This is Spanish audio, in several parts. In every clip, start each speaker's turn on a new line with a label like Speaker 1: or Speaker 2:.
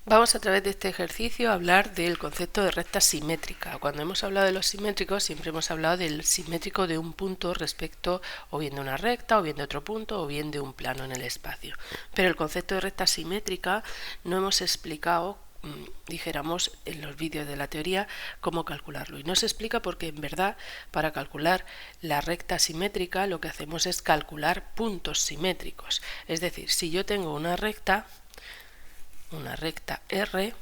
Speaker 1: Vamos a través de este ejercicio a hablar del concepto de recta simétrica. Cuando hemos hablado de los simétricos, siempre hemos hablado del simétrico de un punto respecto o bien de una recta, o bien de otro punto, o bien de un plano en el espacio. Pero el concepto de recta simétrica no hemos explicado, dijéramos, en los vídeos de la teoría, cómo calcularlo. Y no se explica porque, en verdad, para calcular la recta simétrica lo que hacemos es calcular puntos simétricos. Es decir, si yo tengo una recta R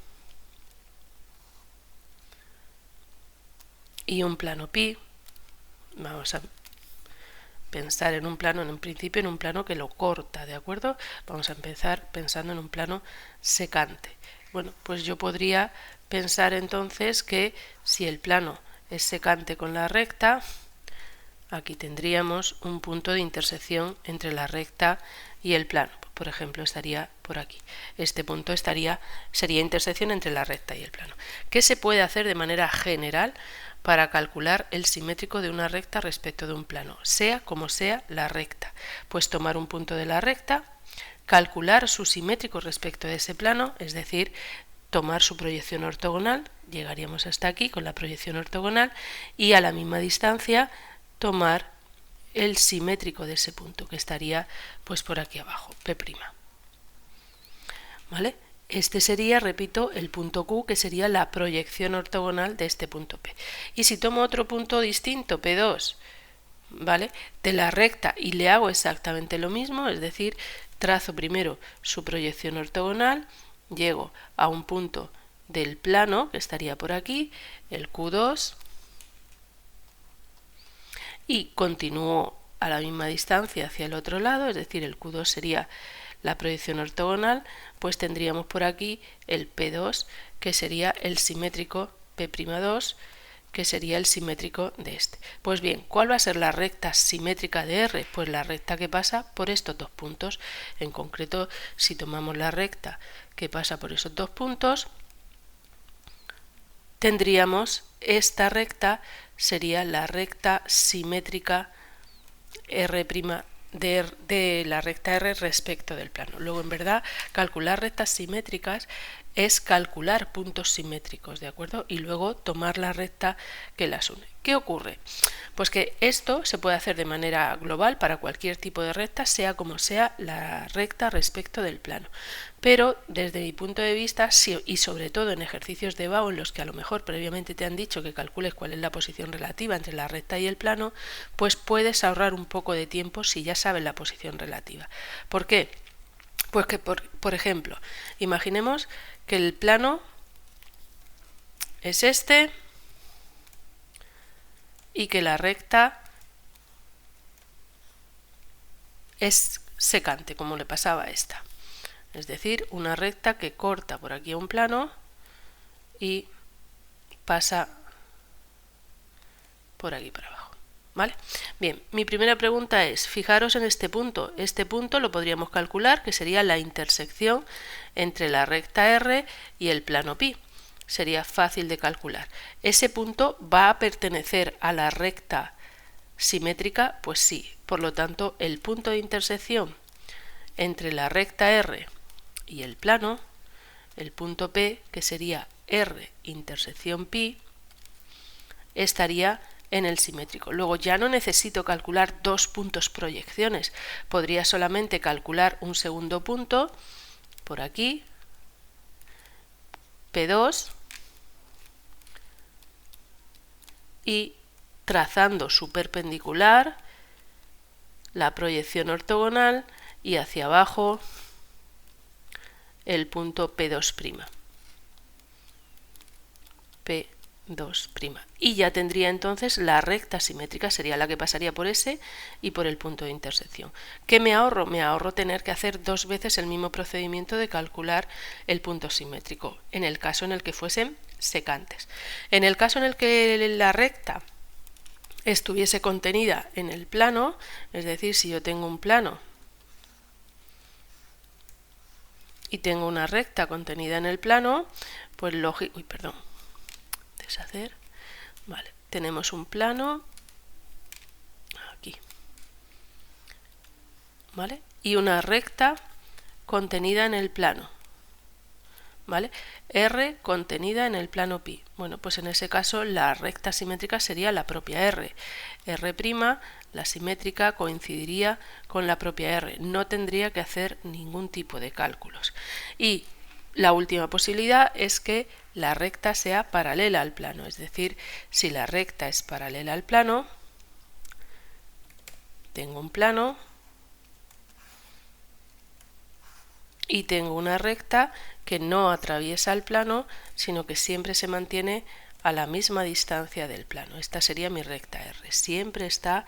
Speaker 1: y un plano pi, vamos a pensar en un plano, en un principio en un plano que lo corta, ¿de acuerdo? Vamos a empezar pensando en un plano secante. Bueno, pues yo podría pensar entonces que si el plano es secante con la recta, aquí tendríamos un punto de intersección entre la recta y el plano. Por ejemplo, estaría por aquí. Este punto sería intersección entre la recta y el plano. ¿Qué se puede hacer de manera general para calcular el simétrico de una recta respecto de un plano? Sea como sea la recta. Pues tomar un punto de la recta, calcular su simétrico respecto de ese plano, es decir, tomar su proyección ortogonal, llegaríamos hasta aquí con la proyección ortogonal, y a la misma distancia tomar el simétrico de ese punto, que estaría pues por aquí abajo, P'. ¿Vale? Este sería, repito, el punto Q, que sería la proyección ortogonal de este punto P. Y si tomo otro punto distinto, P2, ¿vale?, de la recta y le hago exactamente lo mismo, es decir, trazo primero su proyección ortogonal, llego a un punto del plano, que estaría por aquí, el Q2, y continúo a la misma distancia hacia el otro lado, es decir, el Q2 sería la proyección ortogonal, pues tendríamos por aquí el P2, que sería el simétrico P'2, que sería el simétrico de este. Pues bien, ¿cuál va a ser la recta simétrica de R? Pues la recta que pasa por estos dos puntos. En concreto, si tomamos la recta que pasa por esos dos puntos, tendríamos esta recta, sería la recta simétrica R' de la recta R respecto del plano. Luego, en verdad, calcular rectas simétricas es calcular puntos simétricos, ¿de acuerdo? Y luego tomar la recta que las une. ¿Qué ocurre? Pues que esto se puede hacer de manera global para cualquier tipo de recta, sea como sea la recta respecto del plano. Pero desde mi punto de vista, y sobre todo en ejercicios de BAO en los que a lo mejor previamente te han dicho que calcules cuál es la posición relativa entre la recta y el plano, pues puedes ahorrar un poco de tiempo si ya sabes la posición relativa. ¿Por qué? Pues que, por ejemplo, imaginemos que el plano es este y que la recta es secante, como le pasaba a esta. Es decir, una recta que corta por aquí a un plano y pasa por aquí para abajo. ¿Vale? Bien, mi primera pregunta es, fijaros en este punto. Este punto lo podríamos calcular, que sería la intersección entre la recta R y el plano pi. Sería fácil de calcular. ¿Ese punto va a pertenecer a la recta simétrica? Pues sí. Por lo tanto, el punto de intersección entre la recta R y el plano, el punto P, que sería R intersección pi, estaría en el simétrico. Luego ya no necesito calcular dos puntos proyecciones. Podría solamente calcular un segundo punto por aquí, P2, y trazando su perpendicular, la proyección ortogonal, y hacia abajo el punto P2'. P2'. Y ya tendría entonces la recta simétrica, sería la que pasaría por ese y por el punto de intersección. ¿Qué me ahorro? Me ahorro tener que hacer dos veces el mismo procedimiento de calcular el punto simétrico, en el caso en el que fuesen secantes. En el caso en el que la recta estuviese contenida en el plano, es decir, si yo tengo un plano y tengo una recta contenida en el plano, pues lógico, deshacer, vale, tenemos un plano aquí, ¿vale? Y una recta contenida en el plano, ¿vale? R contenida en el plano pi. Bueno, pues en ese caso la recta simétrica sería la propia R. R', la simétrica, coincidiría con la propia R. No tendría que hacer ningún tipo de cálculos. Y la última posibilidad es que la recta sea paralela al plano. Es decir, si la recta es paralela al plano, tengo un plano y tengo una recta que no atraviesa el plano, sino que siempre se mantiene a la misma distancia del plano. Esta sería mi recta R, siempre está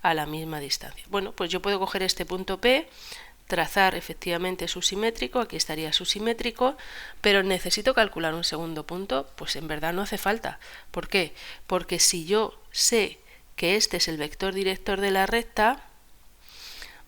Speaker 1: a la misma distancia. Bueno, pues yo puedo coger este punto P, trazar efectivamente su simétrico, aquí estaría su simétrico, pero necesito calcular un segundo punto, pues en verdad no hace falta. ¿Por qué? Porque si yo sé que este es el vector director de la recta,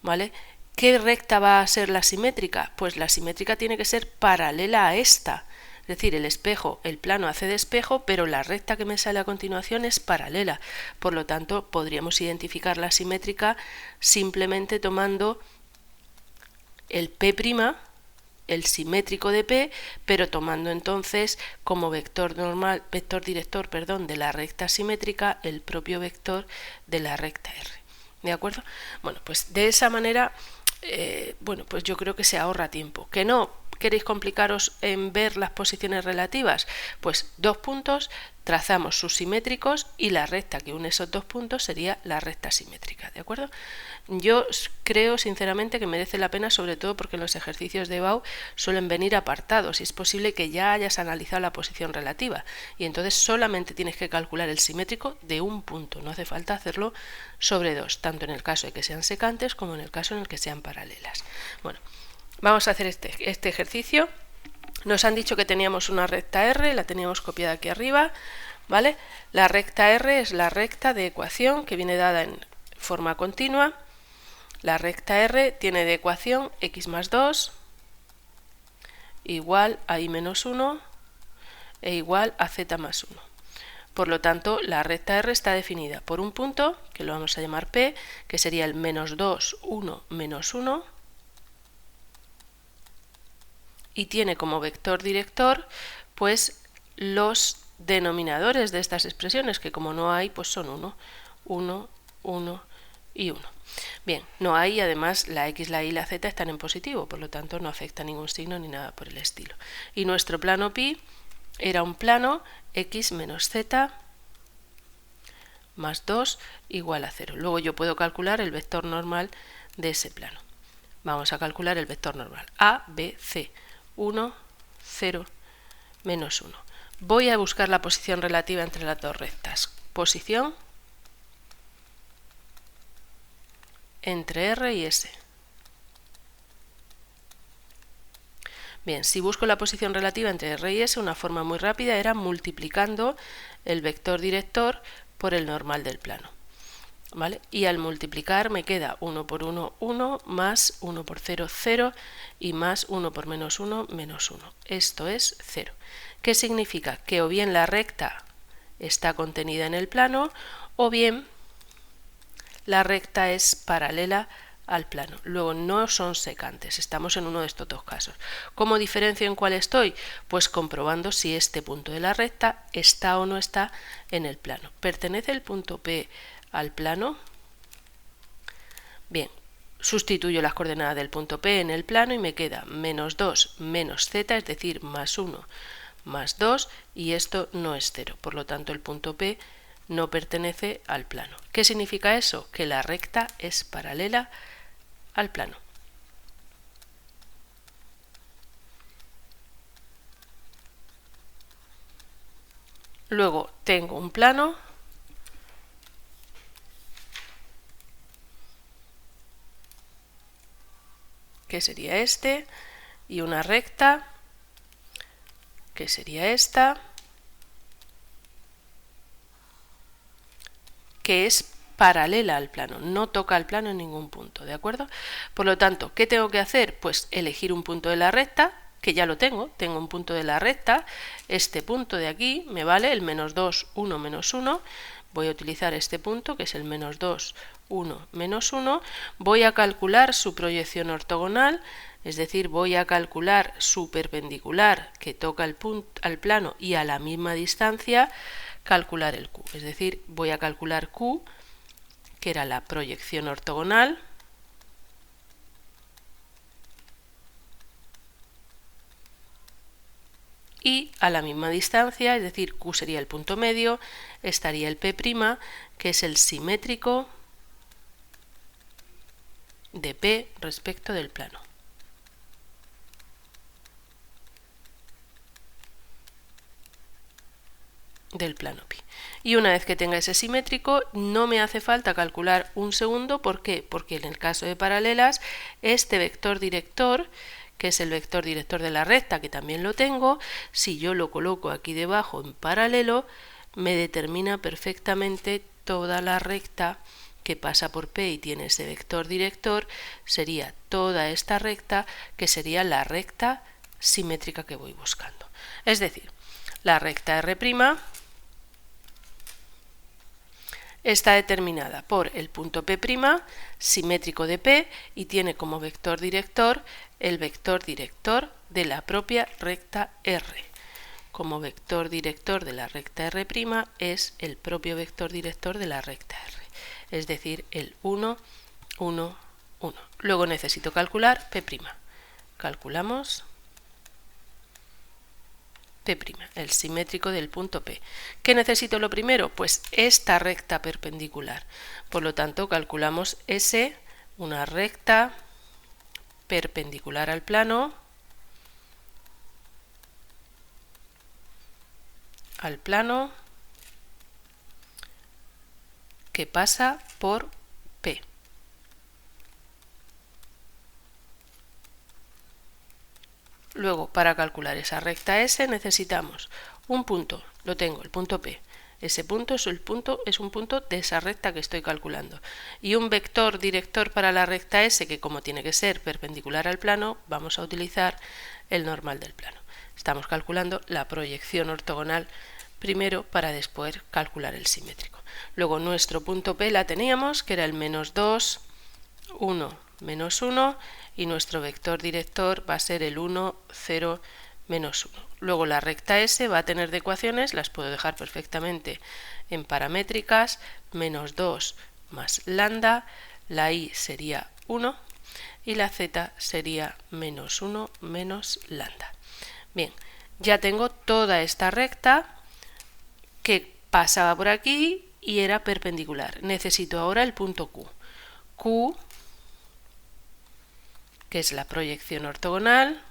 Speaker 1: ¿vale? ¿Qué recta va a ser la simétrica? Pues la simétrica tiene que ser paralela a esta. Es decir, el espejo, el plano hace de espejo, pero la recta que me sale a continuación es paralela. Por lo tanto, podríamos identificar la simétrica simplemente tomando el P', el simétrico de P, pero tomando entonces como vector normal, vector director, perdón, de la recta simétrica el propio vector de la recta R. ¿De acuerdo? Bueno, pues de esa manera, bueno, pues yo creo que se ahorra tiempo. ¿Que no queréis complicaros en ver las posiciones relativas? Pues dos puntos, trazamos sus simétricos y la recta que une esos dos puntos sería la recta simétrica, ¿de acuerdo? Yo creo sinceramente que merece la pena, sobre todo porque los ejercicios de BAU suelen venir apartados y es posible que ya hayas analizado la posición relativa y entonces solamente tienes que calcular el simétrico de un punto, no hace falta hacerlo sobre dos, tanto en el caso de que sean secantes como en el caso en el que sean paralelas. Bueno, vamos a hacer este ejercicio. Nos han dicho que teníamos una recta R, la teníamos copiada aquí arriba, ¿vale? La recta R es la recta de ecuación que viene dada en forma continua. La recta R tiene de ecuación x más 2 igual a y menos 1 e igual a z más 1. Por lo tanto, la recta R está definida por un punto, que lo vamos a llamar P, que sería el menos 2, 1, menos 1, y tiene como vector director pues los denominadores de estas expresiones, que como no hay, pues son 1, 1, 1 y 1. Bien, no hay, además la x, la y y la z están en positivo, por lo tanto no afecta ningún signo ni nada por el estilo. Y nuestro plano pi era un plano x menos z más 2 igual a 0. Luego yo puedo calcular el vector normal de ese plano. Vamos a calcular el vector normal. A, B, C. 1, 0, menos 1. Voy a buscar la posición relativa entre las dos rectas. Posición entre R y S. Bien, si busco la posición relativa entre R y S, una forma muy rápida era multiplicando el vector director por el normal del plano. ¿Vale? Y al multiplicar me queda 1 por 1, 1, más 1 por 0, 0, y más 1 por menos 1, menos 1. Esto es 0. ¿Qué significa? Que o bien la recta está contenida en el plano, o bien la recta es paralela al plano. Luego no son secantes, estamos en uno de estos dos casos. ¿Cómo diferencio en cuál estoy? Pues comprobando si este punto de la recta está o no está en el plano. ¿Pertenece el punto P al plano? Bien, sustituyo las coordenadas del punto P en el plano y me queda menos 2 menos z, es decir, más 1 más 2, y esto no es 0. Por lo tanto, el punto P no pertenece al plano. ¿Qué significa eso? Que la recta es paralela al plano. Luego tengo un plano que sería este, y una recta que sería esta, que es paralela al plano, no toca al plano en ningún punto, ¿de acuerdo? Por lo tanto, ¿qué tengo que hacer? Pues elegir un punto de la recta, que ya lo tengo un punto de la recta, este punto de aquí me vale el menos 2, 1, menos 1, voy a utilizar este punto que es el menos 2, 1, menos 1, voy a calcular su proyección ortogonal, es decir, voy a calcular su perpendicular que toca el punto, al plano y a la misma distancia calcular el Q, es decir, voy a calcular Q, que era la proyección ortogonal, y a la misma distancia, es decir, Q sería el punto medio, estaría el P', que es el simétrico de P respecto del plano. Del plano pi. Y una vez que tenga ese simétrico, no me hace falta calcular un segundo. ¿Por qué? Porque en el caso de paralelas, este vector director, que es el vector director de la recta, que también lo tengo, si yo lo coloco aquí debajo en paralelo, me determina perfectamente toda la recta que pasa por P y tiene ese vector director, sería toda esta recta, que sería la recta simétrica que voy buscando. Es decir, la recta R' está determinada por el punto P', simétrico de P, y tiene como vector director el vector director de la propia recta R. Como vector director de la recta R' es el propio vector director de la recta R, es decir, el 1, 1, 1. Luego necesito calcular P'. Calculamos P', el simétrico del punto P. ¿Qué necesito lo primero? Pues esta recta perpendicular. Por lo tanto, calculamos S, una recta perpendicular al plano, que pasa por P. Luego, para calcular esa recta S necesitamos un punto, lo tengo, el punto P. Ese punto es un punto de esa recta que estoy calculando. Y un vector director para la recta S, que como tiene que ser perpendicular al plano, vamos a utilizar el normal del plano. Estamos calculando la proyección ortogonal primero para después calcular el simétrico. Luego nuestro punto P la teníamos, que era el menos 2, 1, menos 1, y nuestro vector director va a ser el 1, 0, menos 1. Luego la recta S va a tener de ecuaciones, las puedo dejar perfectamente en paramétricas, menos 2 más lambda, la I sería 1 y la Z sería menos 1 menos lambda. Bien, ya tengo toda esta recta que pasaba por aquí y era perpendicular. Necesito ahora el punto Q. Q, que es la proyección ortogonal,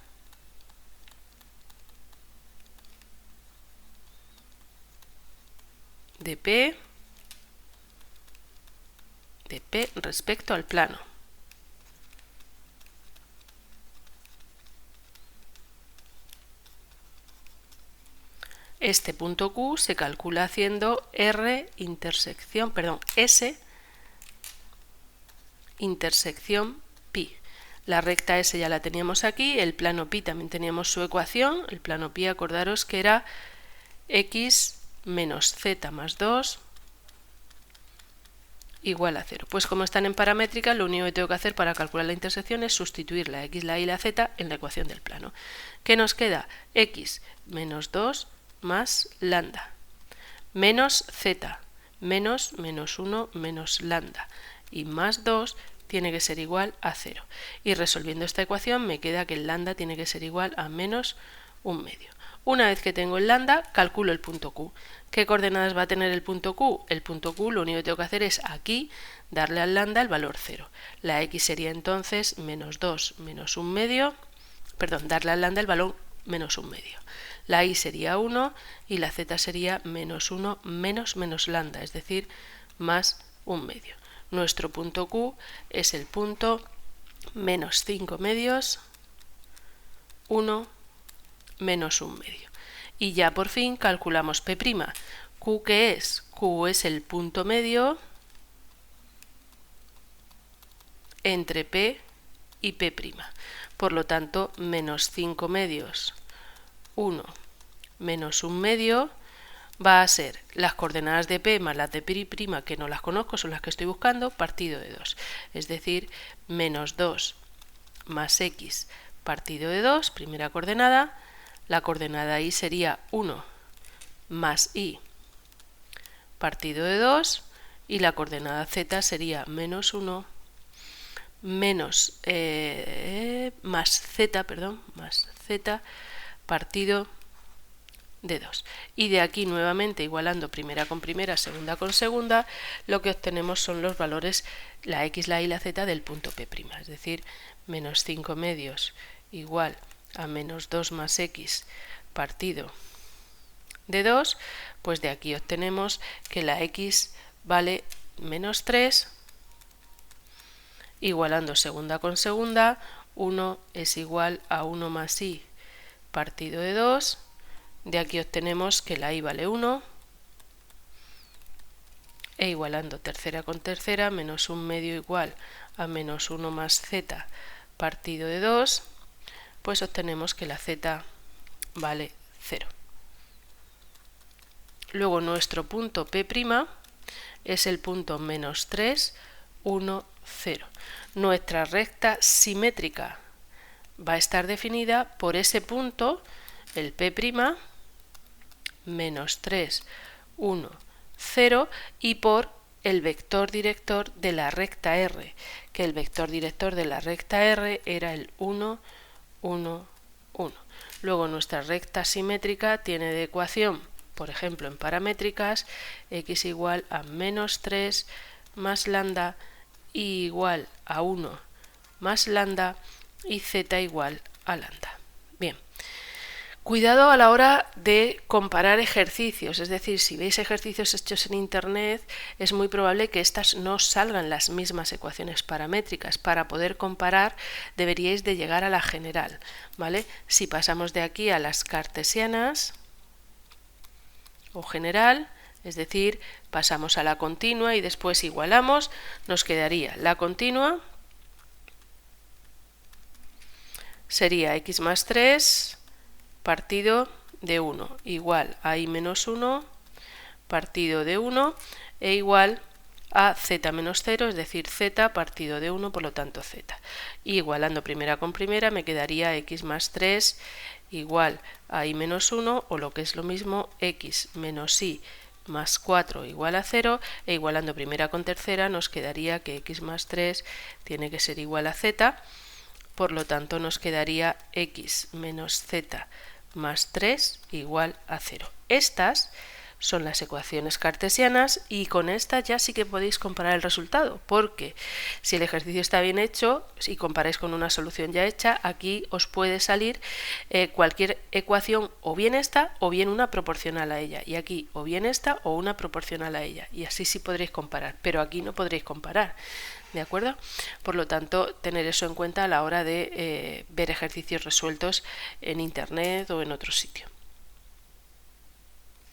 Speaker 1: de P respecto al plano. Este punto Q se calcula haciendo S intersección pi. La recta S ya la teníamos aquí, el plano pi también teníamos su ecuación. El plano pi, acordaros que era x menos z más 2 igual a 0. Pues como están en paramétrica, lo único que tengo que hacer para calcular la intersección es sustituir la x, la y y la z en la ecuación del plano. ¿Qué nos queda? X menos 2 más lambda, menos z, menos 1 menos lambda, y más 2 tiene que ser igual a 0. Y resolviendo esta ecuación me queda que el lambda tiene que ser igual a menos 1/2. Una vez que tengo el lambda, calculo el punto Q. ¿Qué coordenadas va a tener el punto Q? El punto Q lo único que tengo que hacer es aquí darle al lambda el valor 0. La x sería entonces menos 2 menos 1/2, darle al lambda el valor menos 1/2. La y sería 1 y la z sería menos 1 menos lambda, es decir, más 1/2. Nuestro punto Q es el punto menos 5/2, 1 menos 1/2. Y ya por fin calculamos P'. ¿Q qué es? Q es el punto medio entre P y P'. Por lo tanto, menos 5/2, 1 menos 1/2 va a ser las coordenadas de P más las de P', que no las conozco, son las que estoy buscando, partido de 2. Es decir, menos 2 más x partido de 2, primera coordenada. La coordenada y sería 1 más y partido de 2 y la coordenada z sería menos 1 menos más z partido de 2. Y de aquí nuevamente igualando primera con primera, segunda con segunda, lo que obtenemos son los valores, la x, la y, la z del punto P', es decir, menos 5 medios igual a menos 2 más x partido de 2, pues de aquí obtenemos que la x vale menos 3, igualando segunda con segunda, 1 es igual a 1 más y partido de 2, de aquí obtenemos que la y vale 1, e igualando tercera con tercera, menos 1 medio igual a menos 1 más z partido de 2, pues obtenemos que la z vale 0. Luego nuestro punto P' es el punto menos 3, 1, 0. Nuestra recta simétrica va a estar definida por ese punto, el P', menos 3, 1, 0, y por el vector director de la recta R, que el vector director de la recta R era el 1, 1, 1. Luego nuestra recta simétrica tiene de ecuación, por ejemplo en paramétricas, x igual a menos 3 más lambda, y igual a 1 más lambda y z igual a lambda. Bien. Cuidado a la hora de comparar ejercicios, es decir, si veis ejercicios hechos en internet, es muy probable que estas no salgan las mismas ecuaciones paramétricas. Para poder comparar deberíais de llegar a la general, ¿vale? Si pasamos de aquí a las cartesianas o general, es decir, pasamos a la continua y después igualamos, nos quedaría la continua, sería x más 3 partido de 1 igual a y menos 1 partido de 1 e igual a z menos 0, es decir, z partido de 1, por lo tanto z. Y igualando primera con primera me quedaría x más 3 igual a y menos 1, o lo que es lo mismo, x menos y más 4 igual a 0, e igualando primera con tercera nos quedaría que x más 3 tiene que ser igual a z, por lo tanto nos quedaría x menos z más 3 igual a 0. Estas son las ecuaciones cartesianas y con estas ya sí que podéis comparar el resultado, porque si el ejercicio está bien hecho, si comparáis con una solución ya hecha, aquí os puede salir cualquier ecuación, o bien esta o bien una proporcional a ella, y aquí o bien esta o una proporcional a ella, y así sí podréis comparar, pero aquí no podréis comparar. ¿De acuerdo? Por lo tanto, tener eso en cuenta a la hora de ver ejercicios resueltos en internet o en otro sitio.